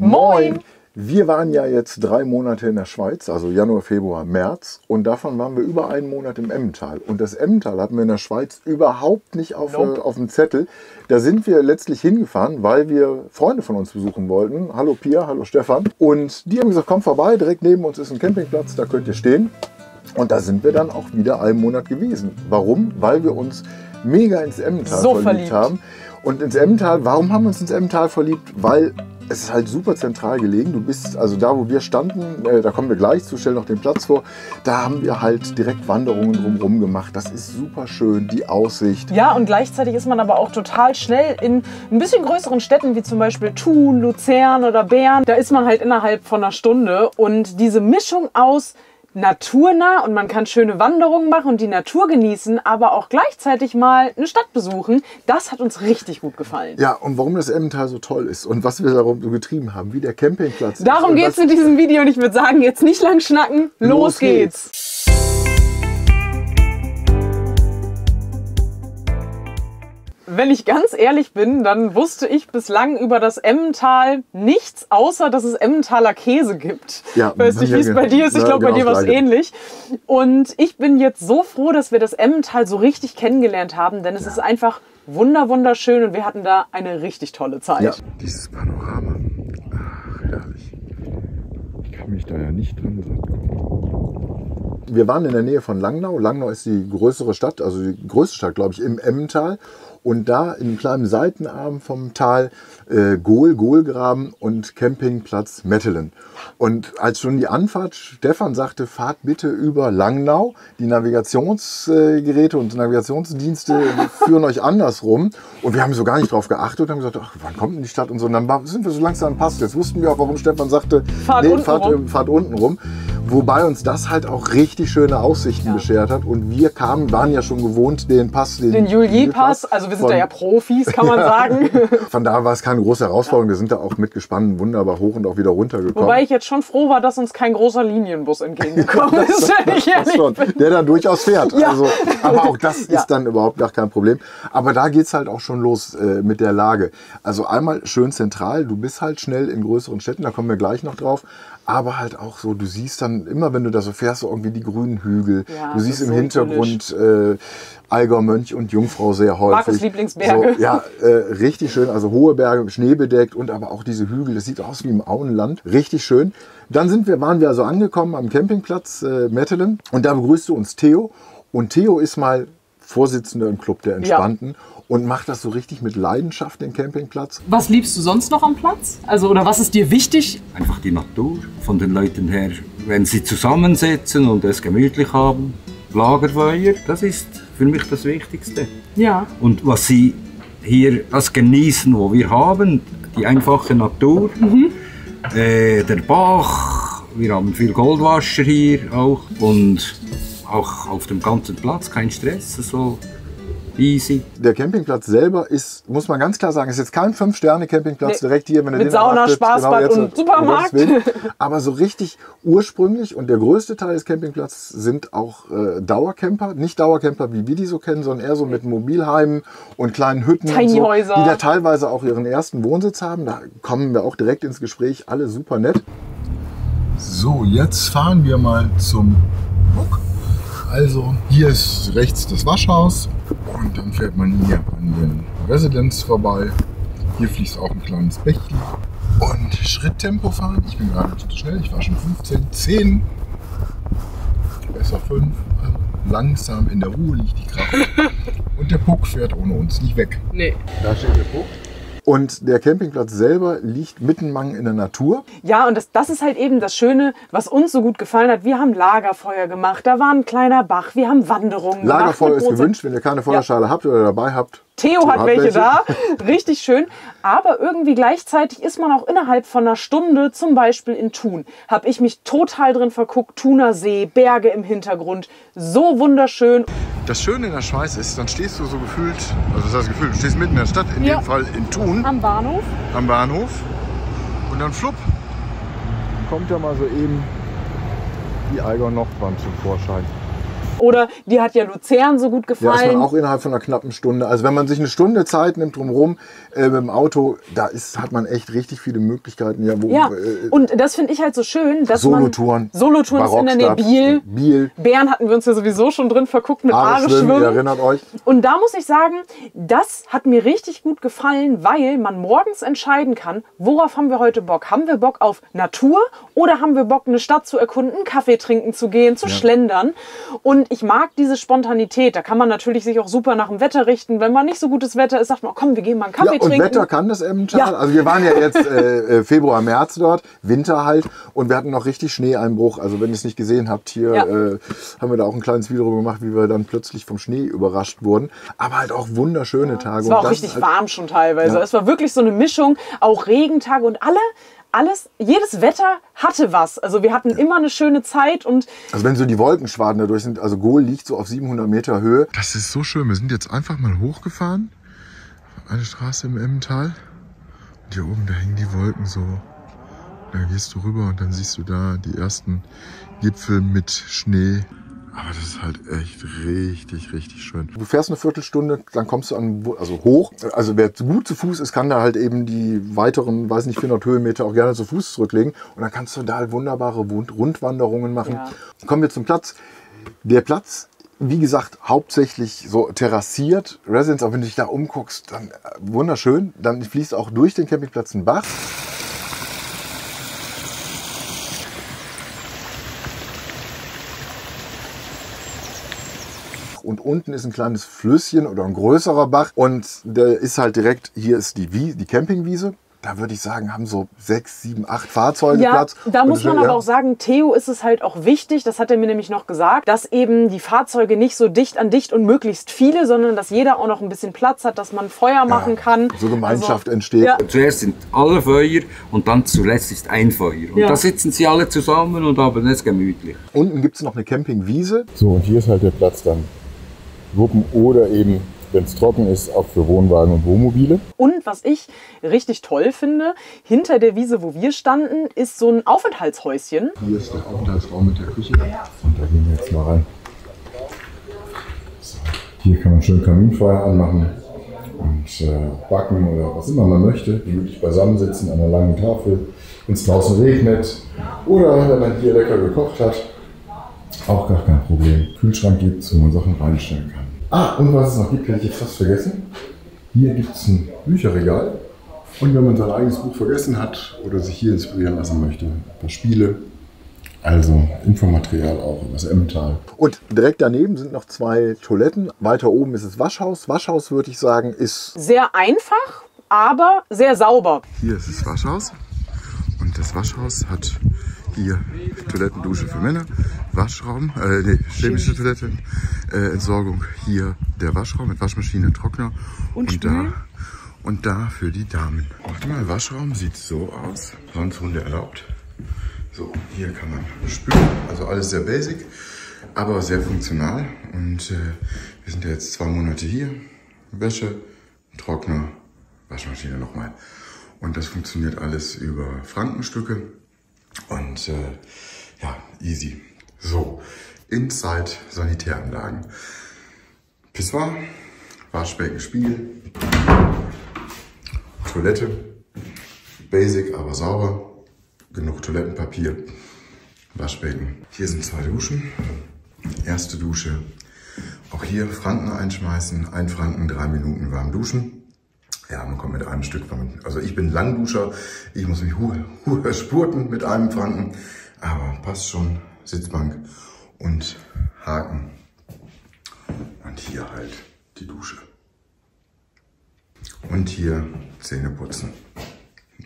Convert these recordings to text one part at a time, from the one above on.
Moin! Wir waren ja jetzt 3 Monate in der Schweiz, also Januar, Februar, März. Und davon waren wir über einen Monat im Emmental. Und das Emmental hatten wir in der Schweiz überhaupt nicht auf dem Zettel. Da sind wir letztlich hingefahren, weil wir Freunde von uns besuchen wollten. Hallo Pia, hallo Stefan. Und die haben gesagt, komm vorbei, direkt neben uns ist ein Campingplatz, da könnt ihr stehen. Und da sind wir dann auch wieder einen Monat gewesen. Warum? Weil wir uns mega ins Emmental verliebt haben. Und ins Emmental, warum haben wir uns ins Emmental verliebt? Weil es ist halt super zentral gelegen. Du bist, also da, wo wir standen, da kommen wir gleich zu, stellen noch den Platz vor, da haben wir halt direkt Wanderungen drumherum gemacht. Das ist super schön, die Aussicht. Ja, und gleichzeitig ist man aber auch total schnell in ein bisschen größeren Städten, wie zum Beispiel Thun, Luzern oder Bern. Da ist man halt innerhalb von einer Stunde. Und diese Mischung aus naturnah und man kann schöne Wanderungen machen und die Natur genießen, aber auch gleichzeitig mal eine Stadt besuchen. Das hat uns richtig gut gefallen. Ja, und warum das Emmental so toll ist und was wir darum so getrieben haben, wie der Campingplatz Darum geht es in diesem Video und ich würde sagen, jetzt nicht lang schnacken, los geht's! Wenn ich ganz ehrlich bin, dann wusste ich bislang über das Emmental nichts, außer dass es Emmentaler Käse gibt. Ja, ich weiß nicht, wie es bei dir ist. Ich glaube, bei dir war es ähnlich. Und ich bin jetzt so froh, dass wir das Emmental so richtig kennengelernt haben, denn es ist einfach wunderschön und wir hatten da eine richtig tolle Zeit. Ja, dieses Panorama. Ach, herrlich. Ich kann mich da ja nicht dran satt. Wir waren in der Nähe von Langnau. Langnau ist die größere Stadt, also die größte Stadt, glaube ich, im Emmental. Und da in einem kleinen Seitenarm vom Tal Gohlgraben und Campingplatz Mettelen. Und als schon die Anfahrt Stefan sagte, fahrt bitte über Langnau, die Navigationsgeräte und Navigationsdienste führen euch andersrum. Und wir haben so gar nicht drauf geachtet und haben gesagt, ach, wann kommt denn die Stadt und so. Und dann sind wir so langsam passt. Jetzt wussten wir auch, warum Stefan sagte, fahrt unten rum. Wobei uns das halt auch richtig schöne Aussichten beschert hat. Und wir waren ja schon gewohnt, den Julier-Pass, also wir sind da ja Profis, kann man sagen. Von da war es keine große Herausforderung. Wir sind da auch mit Gespannen wunderbar hoch und auch wieder runtergekommen. Wobei ich jetzt schon froh war, dass uns kein großer Linienbus entgegengekommen ist. Der da durchaus fährt. Ja. Also, aber auch das ist dann überhaupt gar kein Problem. Aber da geht es halt auch schon los mit der Lage. Also einmal schön zentral. Du bist halt schnell in größeren Städten, da kommen wir gleich noch drauf. Aber halt auch so, du siehst dann immer, wenn du da so fährst, so irgendwie die grünen Hügel. Ja, du siehst im Hintergrund Allgäu, Mönch und Jungfrau sehr häufig. Markus Lieblingsberge. So, ja, richtig schön. Also hohe Berge, schneebedeckt und aber auch diese Hügel. Das sieht aus wie im Auenland. Richtig schön. Dann waren wir also angekommen am Campingplatz Mettelen und da begrüßte uns Theo. Und Theo ist mal Vorsitzender im Club der Entspannten. Ja. Und macht das so richtig mit Leidenschaft, den Campingplatz. Was liebst du sonst noch am Platz? Also, oder was ist dir wichtig? Einfach die Natur von den Leuten her. Wenn sie zusammensitzen und es gemütlich haben, Lagerfeuer, das ist für mich das Wichtigste. Ja. Und was sie hier das genießen, wo wir haben, die einfache Natur, der Bach, wir haben viel Goldwasser hier auch und auch auf dem ganzen Platz kein Stress, so easy. Der Campingplatz selber ist, muss man ganz klar sagen, ist jetzt kein 5-Sterne-Campingplatz direkt hier, wenn mit Sauna, Spaßbad und Supermarkt. Aber so richtig ursprünglich und der größte Teil des Campingplatzes sind auch Dauercamper. Nicht Dauercamper, wie wir die so kennen, sondern eher so mit Mobilheimen und kleinen Hütten und so, die da teilweise auch ihren ersten Wohnsitz haben. Da kommen wir auch direkt ins Gespräch, alle super nett. So, jetzt fahren wir mal zum Buck. Also hier ist rechts das Waschhaus und dann fährt man hier an den Residenz vorbei. Hier fließt auch ein kleines Bächchen. Und Schritttempo fahren. Ich bin gerade zu schnell, ich war schon 15, 10, besser 5. Langsam in der Ruhe liegt die Kraft. Und der Puck fährt ohne uns nicht weg. Nee. Da steht der Puck. Und der Campingplatz selber liegt mitten in der Natur. Ja, und das ist halt eben das Schöne, was uns so gut gefallen hat. Wir haben Lagerfeuer gemacht, da war ein kleiner Bach, wir haben Wanderungen gemacht. Lagerfeuer ist gewünscht, wenn ihr keine Feuerschale habt oder dabei habt. Theo hat welche da, richtig schön. Aber irgendwie gleichzeitig ist man auch innerhalb von einer Stunde, zum Beispiel in Thun, habe ich mich total drin verguckt. Thuner See, Berge im Hintergrund, so wunderschön. Das Schöne in der Schweiz ist, dann stehst du so gefühlt, also das heißt gefühlt, du stehst mitten in der Stadt, in dem Fall in Thun. Am Bahnhof. Am Bahnhof. Und dann flupp, kommt ja mal so eben die Allgäu Nordbahn zum Vorschein. Oder dir hat ja Luzern so gut gefallen. Ja, ist man auch innerhalb von einer knappen Stunde. Also wenn man sich eine Stunde Zeit nimmt drumherum mit dem Auto, hat man echt richtig viele Möglichkeiten. Ja, und das finde ich halt so schön, dass Solo-Touren. Solo-Touren ist in der Nähe, Biel. Bern hatten wir uns ja sowieso schon drin verguckt mit Aare-Schwimmen. Ihr erinnert euch. Und da muss ich sagen, das hat mir richtig gut gefallen, weil man morgens entscheiden kann, worauf haben wir heute Bock? Haben wir Bock auf Natur oder haben wir Bock, eine Stadt zu erkunden, Kaffee trinken zu gehen, zu schlendern? Und ich mag diese Spontanität. Da kann man natürlich sich auch super nach dem Wetter richten. Wenn mal nicht so gutes Wetter ist, sagt man, komm, wir gehen mal einen Kaffee trinken. Und Wetter kann das Emmental. Ja. Also wir waren ja jetzt Februar, März dort, Winter halt. Und wir hatten noch richtig Schneeeinbruch. Also wenn ihr es nicht gesehen habt, hier haben wir da auch ein kleines Video gemacht, wie wir dann plötzlich vom Schnee überrascht wurden. Aber halt auch wunderschöne Tage. Es war auch richtig warm schon teilweise. Ja. Es war wirklich so eine Mischung, auch Regentage und jedes Wetter hatte was. Also wir hatten immer eine schöne Zeit. Also wenn so die Wolkenschwaden dadurch sind, also Gohl liegt so auf 700 Meter Höhe. Das ist so schön. Wir sind jetzt einfach mal hochgefahren. Eine Straße im Emmental. Und hier oben, da hängen die Wolken so. Da gehst du rüber und dann siehst du da die ersten Gipfel mit Schnee. Aber das ist halt echt richtig, richtig schön. Du fährst eine Viertelstunde, dann kommst du hoch. Also wer gut zu Fuß ist, kann da halt eben die weiteren, 400 Höhenmeter auch gerne zu Fuß zurücklegen. Und dann kannst du da halt wunderbare Rundwanderungen machen. Ja. Kommen wir zum Platz. Der Platz, wie gesagt, hauptsächlich so terrassiert. Residence, auch wenn du dich da umguckst, dann wunderschön. Dann fließt auch durch den Campingplatz ein Bach. Und unten ist ein kleines Flüsschen oder ein größerer Bach. Und der ist halt direkt, hier ist die Campingwiese. Da würde ich sagen, haben so 6, 7, 8 Fahrzeuge Platz. Da muss man aber auch sagen, Theo ist es halt auch wichtig, das hat er mir nämlich noch gesagt, dass eben die Fahrzeuge nicht so dicht an dicht und möglichst viele, sondern dass jeder auch noch ein bisschen Platz hat, dass man Feuer machen kann. So Gemeinschaft entsteht. Ja. Zuerst sind alle Feuer und dann zuletzt ist ein Feuer. Und da sitzen sie alle zusammen und haben es gemütlich. Unten gibt es noch eine Campingwiese. So, und hier ist halt der Platz dann. Gruppen oder eben, wenn es trocken ist, auch für Wohnwagen und Wohnmobile. Und was ich richtig toll finde, hinter der Wiese, wo wir standen, ist so ein Aufenthaltshäuschen. Hier ist der Aufenthaltsraum mit der Küche. Und da gehen wir jetzt mal rein. So. Hier kann man schön Kaminfeuer anmachen und backen oder was immer man möchte. Gemütlich beisammensitzen an einer langen Tafel, wenn es draußen regnet. Oder wenn man hier lecker gekocht hat. Auch gar kein Problem. Kühlschrank gibt es, wo man Sachen reinstellen kann. Und was es noch gibt, hätte ich jetzt fast vergessen. Hier gibt es ein Bücherregal. Und wenn man sein eigenes Buch vergessen hat oder sich hier inspirieren lassen möchte, ein paar Spiele. Also Infomaterial auch über das Emmental. Und direkt daneben sind noch 2 Toiletten. Weiter oben ist das Waschhaus. Waschhaus, würde ich sagen, ist sehr einfach, aber sehr sauber. Hier ist das Waschhaus. Und das Waschhaus hat hier Toilettendusche für Männer, Waschraum, chemische Toilette, Entsorgung. Hier der Waschraum mit Waschmaschine, Trockner und da für die Damen. Macht mal, Waschraum sieht so aus, sonst Hunde erlaubt. So, hier kann man spülen, also alles sehr basic, aber sehr funktional. Und wir sind ja jetzt 2 Monate hier. Wäsche, Trockner, Waschmaschine nochmal. Und das funktioniert alles über Frankenstücke. Und ja, easy. So, Inside Sanitäranlagen. Pissoir, Waschbecken, Spiegel, Toilette, basic, aber sauber. Genug Toilettenpapier, Waschbecken. Hier sind 2 Duschen. Erste Dusche. Auch hier Franken einschmeißen. 1 Franken, 3 Minuten warm duschen. Ja, man kommt mit einem Stück. Also ich bin Langduscher. Ich muss mich spurten mit einem Franken. Aber passt schon. Sitzbank und Haken. Und hier halt die Dusche. Und hier Zähne putzen.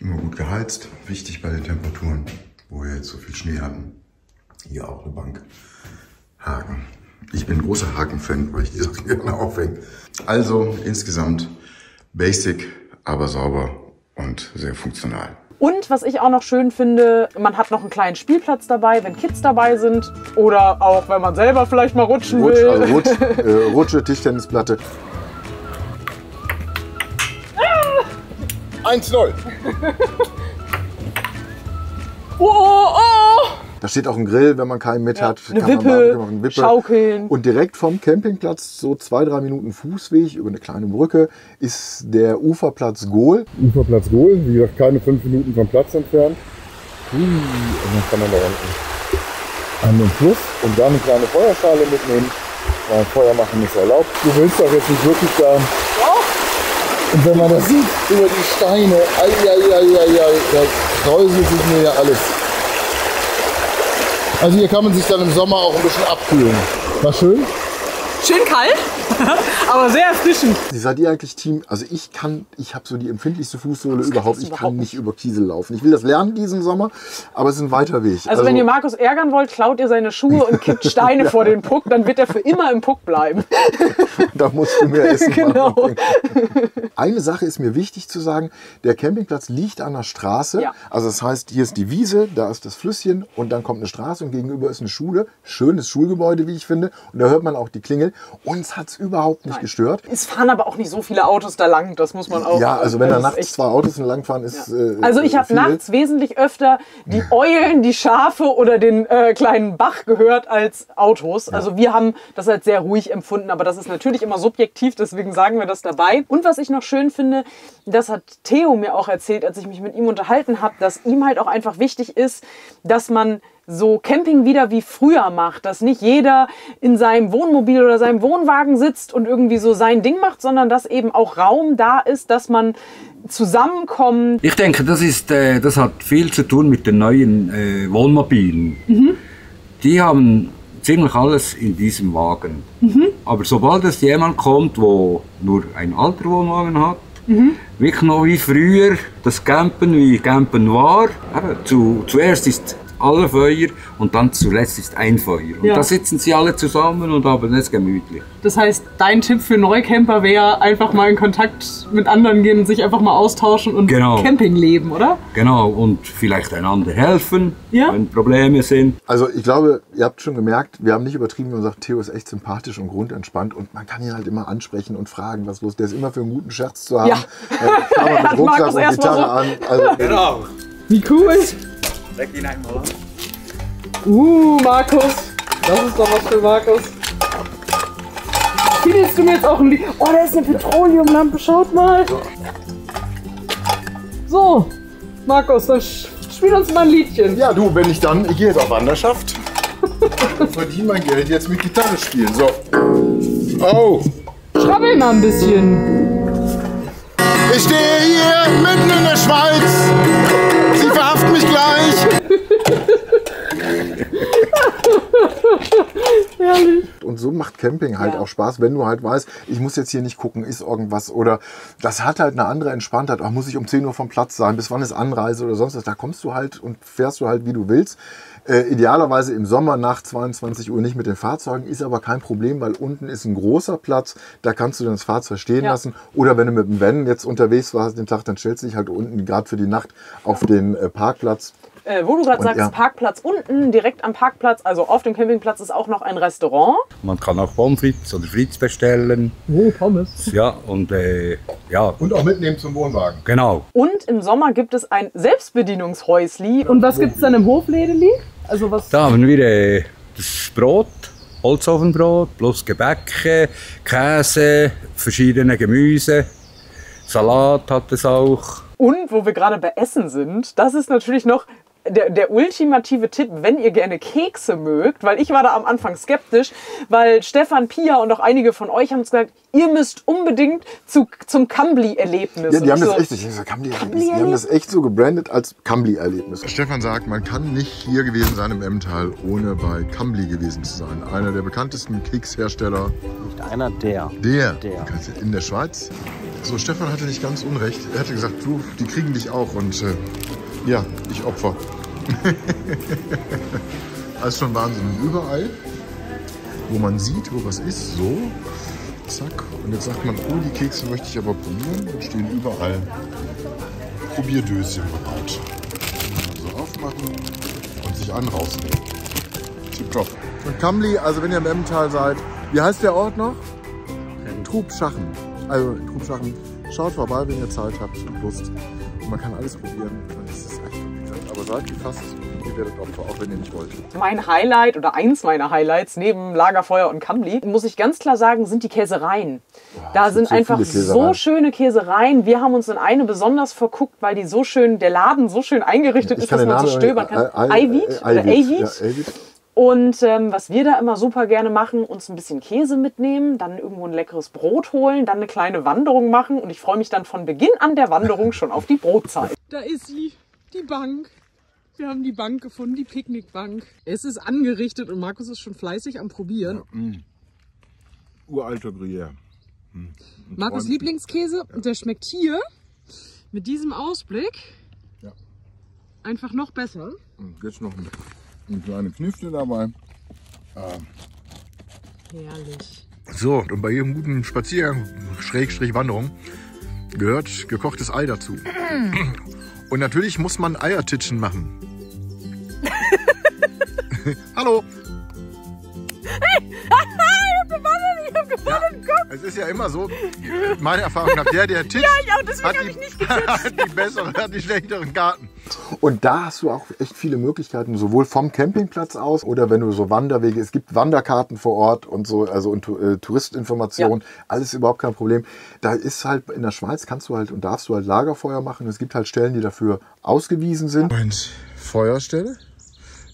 Immer gut geheizt. Wichtig bei den Temperaturen, wo wir jetzt so viel Schnee hatten. Hier auch eine Bank. Haken. Ich bin großer Haken-Fan, weil ich die Sachen gerne aufhänge. Also insgesamt basic, aber sauber und sehr funktional. Und was ich auch noch schön finde, man hat noch einen kleinen Spielplatz dabei, wenn Kids dabei sind. Oder auch, wenn man selber vielleicht mal rutschen will. Also Rutsche, Tischtennisplatte. 1-0. Oh. Da steht auch ein Grill, wenn man keinen mit hat. Eine Wippe, schaukeln. Und direkt vom Campingplatz, so 2-3 Minuten Fußweg über eine kleine Brücke, ist der Uferplatz Gohl. Uferplatz Gohl, wie gesagt, keine 5 Minuten vom Platz entfernt. Und dann kann man da unten an den Fluss und da eine kleine Feuerschale mitnehmen. Weil Feuer machen ist erlaubt. Du willst doch jetzt nicht wirklich da. Und wenn man das sieht, über die Steine, da kräuselt sich mir ja alles. Also hier kann man sich dann im Sommer auch ein bisschen abkühlen. War schön? Schön kalt, aber sehr erfrischend. Seid ihr eigentlich Team? Also ich habe so die empfindlichste Fußsohle überhaupt. Ich kann nicht über Kiesel laufen. Ich will das lernen diesen Sommer, aber es ist ein weiter Weg. Also wenn ihr Markus ärgern wollt, klaut ihr seine Schuhe und kippt Steine vor den Puck, dann wird er für immer im Puck bleiben. Da musst du mir Essen genau. machen. Eine Sache ist mir wichtig zu sagen, der Campingplatz liegt an der Straße. Ja. Also das heißt, hier ist die Wiese, da ist das Flüsschen und dann kommt eine Straße und gegenüber ist eine Schule. Schönes Schulgebäude, wie ich finde. Und da hört man auch die Klingel. Uns hat es überhaupt nicht gestört. Es fahren aber auch nicht so viele Autos da lang, das muss man auch. Ja, also wenn da nachts 2 Autos langfahren, ist also ich habe nachts wesentlich öfter die Eulen, die Schafe oder den kleinen Bach gehört als Autos. Ja. Also wir haben das als sehr ruhig empfunden, aber das ist natürlich immer subjektiv, deswegen sagen wir das dabei. Und was ich noch schön finde, das hat Theo mir auch erzählt, als ich mich mit ihm unterhalten habe, dass ihm halt auch einfach wichtig ist, dass man so Camping wieder wie früher macht, dass nicht jeder in seinem Wohnmobil oder seinem Wohnwagen sitzt und irgendwie so sein Ding macht, sondern dass eben auch Raum da ist, dass man zusammenkommt. Ich denke, das hat viel zu tun mit den neuen Wohnmobilen. Mhm. Die haben ziemlich alles in diesem Wagen. Mhm. Aber sobald es jemand kommt, der nur ein alter Wohnwagen hat, wirklich noch wie früher das Campen wie Campen war, zuerst ist alle Feuer und dann zuletzt ist ein Feuer. Und da sitzen sie alle zusammen und haben es gemütlich. Das heißt, dein Tipp für Neucamper wäre einfach mal in Kontakt mit anderen gehen, sich einfach mal austauschen und Camping leben, oder? Genau, und vielleicht einander helfen, wenn Probleme sind. Also ich glaube, ihr habt schon gemerkt, wir haben nicht übertrieben, wenn man sagt, Theo ist echt sympathisch und grundentspannt und man kann ihn halt immer ansprechen und fragen, was los ist. Der ist immer für einen guten Scherz zu haben. Ja. Mit Rucksack und Gitarre an. Also, genau. Wie cool. Leg ihn einmal an. Markus. Das ist doch was für Markus. Hier willst du mir jetzt auch ein Lied. Oh, da ist eine Petroleumlampe. Schaut mal. So, Markus, dann spiel uns mal ein Liedchen. Ja, du, ich gehe jetzt auf Wanderschaft. Verdiene mein Geld jetzt mit Gitarre spielen. So. Oh. Schrabbel mal ein bisschen. Ich stehe hier mitten in der Schweiz. Sie verhaften mich gleich. Herrlich. Und so macht Camping halt auch Spaß, wenn du halt weißt, ich muss jetzt hier nicht gucken, ist irgendwas oder das hat halt eine andere Entspanntheit. Auch muss ich um 10 Uhr vom Platz sein, bis wann ist Anreise oder sonst was. Da kommst du halt und fährst du halt, wie du willst. Idealerweise im Sommer nach 22 Uhr nicht mit den Fahrzeugen, ist aber kein Problem, weil unten ist ein großer Platz, da kannst du dann das Fahrzeug stehen lassen. Oder wenn du mit dem Van jetzt unterwegs warst den Tag, dann stellst du dich halt unten gerade für die Nacht auf den Parkplatz. Wo du gerade sagst, Parkplatz unten, direkt am Parkplatz, also auf dem Campingplatz ist auch noch ein Restaurant. Man kann auch Pommes frites oder Frites bestellen. Oh, Pommes. Ja, und Und auch mitnehmen zum Wohnwagen. Genau. Und im Sommer gibt es ein Selbstbedienungshäusli. Und was gibt es dann im Hoflädeli? Also was? Da haben wir das Brot, Holzofenbrot, plus Gebäcke, Käse, verschiedene Gemüse, Salat hat es auch. Und wo wir gerade bei Essen sind, das ist natürlich noch der ultimative Tipp, wenn ihr gerne Kekse mögt, weil ich war da am Anfang skeptisch, weil Stefan, Pia und auch einige von euch haben gesagt, ihr müsst unbedingt zum Kambli-Erlebnis. Ja, die haben das echt, die haben das echt so gebrandet als Kambli-Erlebnis. Stefan sagt, man kann nicht hier gewesen sein im Emmental, ohne bei Kambli gewesen zu sein. Einer der bekanntesten Kekshersteller. Nicht einer, der. In der Schweiz. So, Stefan hatte nicht ganz unrecht. Er hatte gesagt, du, die kriegen dich auch und ja, ich opfer. Das ist schon Wahnsinn. Und überall, wo man sieht, wo was ist, so, zack. Und jetzt sagt man, oh, die Kekse möchte ich aber probieren. Dann stehen überall Probierdöschen bereit. So aufmachen und sich einen rausnehmen. Tipptopp. Und Kambli, also wenn ihr im Emmental seid, wie heißt der Ort noch? Trubschachen. Also Trubschachen. Schaut vorbei, wenn ihr Zeit habt und Lust. Und man kann alles probieren. Das ist echt vermietet. Aber seid gefasst, ihr ihr werdet Opfer, auch wenn ihr nicht wollt. Mein Highlight oder eins meiner Highlights neben Lagerfeuer und Kammli, muss ich ganz klar sagen, sind die Käsereien. Da sind so einfach so schöne Käsereien. Wir haben uns in eine besonders verguckt, weil die so schön, der Laden so schön eingerichtet ist, dass man so stöbern kann. Eivied. Und was wir da immer super gerne machen, uns ein bisschen Käse mitnehmen, dann irgendwo ein leckeres Brot holen, dann eine kleine Wanderung machen und ich freue mich dann von Beginn an der Wanderung schon auf die Brotzeit. Da ist sie, die Bank. Wir haben die Bank gefunden, die Picknickbank. Es ist angerichtet und Markus ist schon fleißig am Probieren. Ja, uralter Gruyère. Markus' Lieblingskäse, und der schmeckt hier mit diesem Ausblick einfach noch besser. Und jetzt noch eine kleine Knifte dabei. Herrlich. So, und bei jedem guten Spaziergang, Schrägstrich Wanderung, gehört gekochtes Ei dazu. Und natürlich muss man Eiertitschen machen. Hallo! Hey! Ich hab gewonnen! Es ist ja immer so, meine Erfahrung nach der titscht, hat die schlechteren Karten. Und da hast du auch echt viele Möglichkeiten, sowohl vom Campingplatz aus oder wenn du so Wanderwege, es gibt Wanderkarten vor Ort und so, also und Touristinformationen, alles überhaupt kein Problem. Da ist halt, in der Schweiz kannst du halt und darfst du halt Lagerfeuer machen. Es gibt halt Stellen, die dafür ausgewiesen sind. Und Feuerstelle,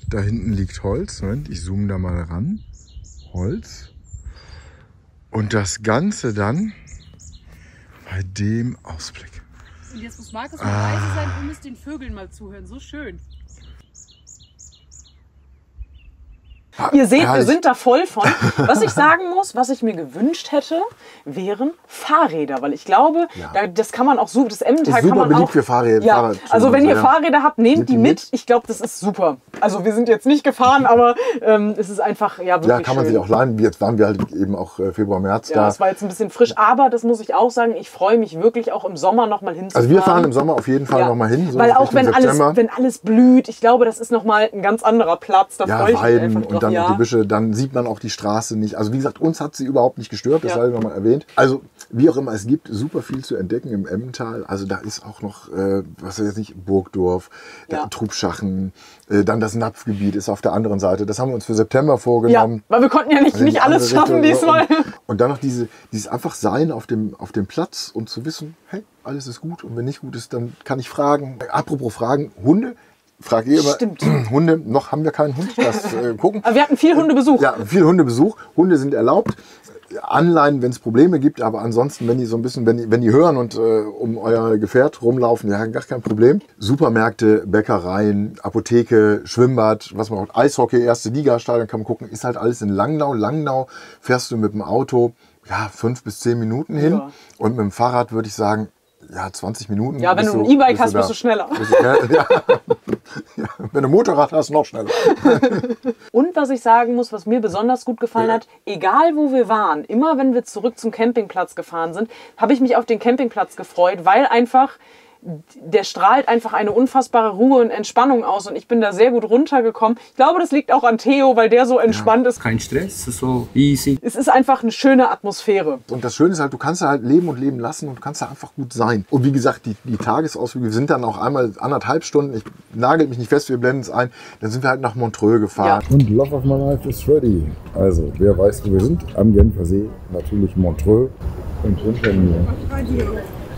da hinten liegt Holz. Moment, ich zoome da mal ran. Holz. Und das Ganze dann bei dem Ausblick. Und jetzt muss Markus mal leise sein und müsst den Vögeln mal zuhören. So schön. Ihr seht, wir sind da voll von. Was ich sagen muss, was ich mir gewünscht hätte, wären Fahrräder. Weil ich glaube, das kann man auch super. Das Emmental kann man auch. Für Fahrräder. Ja, also wenn ihr Fahrräder habt, nehmt die mit. Ich glaube, das ist super. Also wir sind jetzt nicht gefahren, aber es ist einfach wirklich Ja, kann man sich auch leihen. Jetzt waren wir halt eben auch Februar, März da. Ja, das war jetzt ein bisschen frisch. Aber das muss ich auch sagen, ich freue mich wirklich auch im Sommer nochmal hinzufahren. Also wir fahren im Sommer auf jeden Fall nochmal hin. So weil auch wenn alles blüht, ich glaube, das ist nochmal ein ganz anderer Platz. Da freue ich mich einfach drauf. Und dann die Büsche, dann sieht man auch die Straße nicht. Also wie gesagt, uns hat sie überhaupt nicht gestört, das sei nochmal erwähnt. Also wie auch immer, es gibt super viel zu entdecken im Emmental. Also da ist auch noch, was weiß ich nicht, Burgdorf, Trubschachen, dann das Napfgebiet ist auf der anderen Seite. Das haben wir uns für September vorgenommen. Ja, weil wir konnten ja nicht alles schaffen diesmal. Und dann noch dieses einfach Sein auf dem Platz und zu wissen, hey, alles ist gut und wenn nicht gut ist, dann kann ich fragen. Apropos Fragen, Hunde. Frag ihr immer, Hunde, noch haben wir keinen Hund, das gucken. Aber wir hatten viel Hundebesuch. Ja, viel Hundebesuch. Hunde sind erlaubt. Anleihen, wenn es Probleme gibt, aber ansonsten, wenn die so ein bisschen, wenn die hören und um euer Gefährt rumlaufen, ja, gar kein Problem. Supermärkte, Bäckereien, Apotheke, Schwimmbad, was man auch, Eishockey, erste Liga-Stadion kann man gucken, ist halt alles in Langnau. Langnau fährst du mit dem Auto 5 bis 10 Minuten hin und mit dem Fahrrad würde ich sagen, 20 Minuten. Ja, wenn du ein E-Bike hast, bist du schneller. Wenn du ein Motorrad hast, noch schneller. Und was ich sagen muss, was mir besonders gut gefallen hat, egal wo wir waren, immer wenn wir zurück zum Campingplatz gefahren sind, habe ich mich auf den Campingplatz gefreut, weil einfach der strahlt einfach eine unfassbare Ruhe und Entspannung aus und ich bin da sehr gut runtergekommen. Ich glaube, das liegt auch an Theo, weil der so entspannt ist. Kein Stress, so easy. Es ist einfach eine schöne Atmosphäre. Und das Schöne ist halt, du kannst da halt leben und leben lassen und du kannst da einfach gut sein. Und wie gesagt, die Tagesausflüge sind dann auch einmal 1,5 Stunden, ich nagel mich nicht fest, wir blenden es ein, dann sind wir halt nach Montreux gefahren. Und Love of My Life is ready. Also, wer weiß, wo wir sind, am Genfersee, natürlich Montreux und hinter mir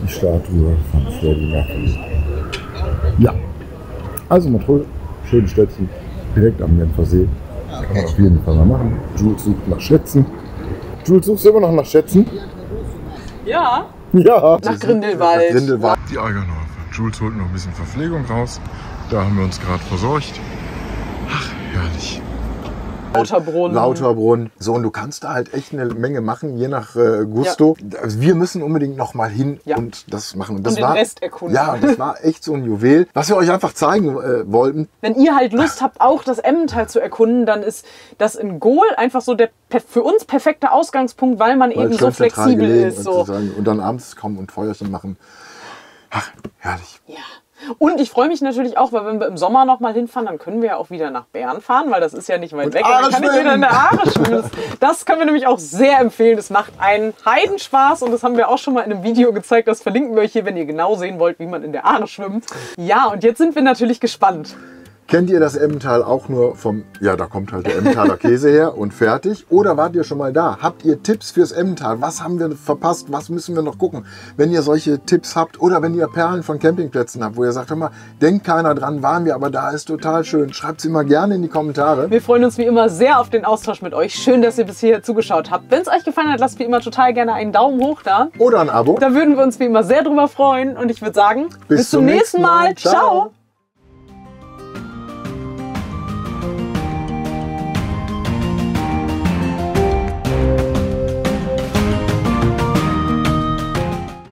die Statue von Freddie Mercury. Ja, also Montreux, schönes Städtchen, direkt am Genfersee. Kann man auf jeden Fall mal machen. Jules sucht nach Schätzen. Jules, suchst du immer noch nach Schätzen? Ja. Ja. Nach Grindelwald. Nach Grindelwald. Die Eigernorfe. Jules holt noch ein bisschen Verpflegung raus. Da haben wir uns gerade versorgt. Ach, herrlich. Lauterbrunnen. So, und du kannst da halt echt eine Menge machen, je nach Gusto. Ja. Wir müssen unbedingt noch mal hin und das machen. Und das den Rest erkunden. Ja, das war echt so ein Juwel, was wir euch einfach zeigen wollten. Wenn ihr halt Lust habt, auch das Emmental zu erkunden, dann ist das in Gohl einfach so der für uns perfekte Ausgangspunkt, weil man eben so flexibel ist. So. Und dann abends kommen und Feuerchen machen. Ach, herrlich. Ja. Und ich freue mich natürlich auch, weil wenn wir im Sommer noch mal hinfahren, dann können wir ja auch wieder nach Bern fahren, weil das ist ja nicht weit weg. Dann kann ich wieder in der Aare schwimmen. Das können wir nämlich auch sehr empfehlen. Das macht einen Heidenspaß und das haben wir auch schon mal in einem Video gezeigt. Das verlinken wir euch hier, wenn ihr genau sehen wollt, wie man in der Aare schwimmt. Ja, und jetzt sind wir natürlich gespannt. Kennt ihr das Emmental auch nur vom, ja, da kommt halt der Emmentaler Käse her und fertig? Oder wart ihr schon mal da? Habt ihr Tipps fürs Emmental? Was haben wir verpasst? Was müssen wir noch gucken? Wenn ihr solche Tipps habt oder wenn ihr Perlen von Campingplätzen habt, wo ihr sagt, hör mal, denkt keiner dran, waren wir, aber da ist total schön. Schreibt sie mal gerne in die Kommentare. Wir freuen uns wie immer sehr auf den Austausch mit euch. Schön, dass ihr bis hierher zugeschaut habt. Wenn es euch gefallen hat, lasst wie immer total gerne einen Daumen hoch da. Oder ein Abo. Da würden wir uns wie immer sehr drüber freuen. Und ich würde sagen, bis zum nächsten Mal. Ciao.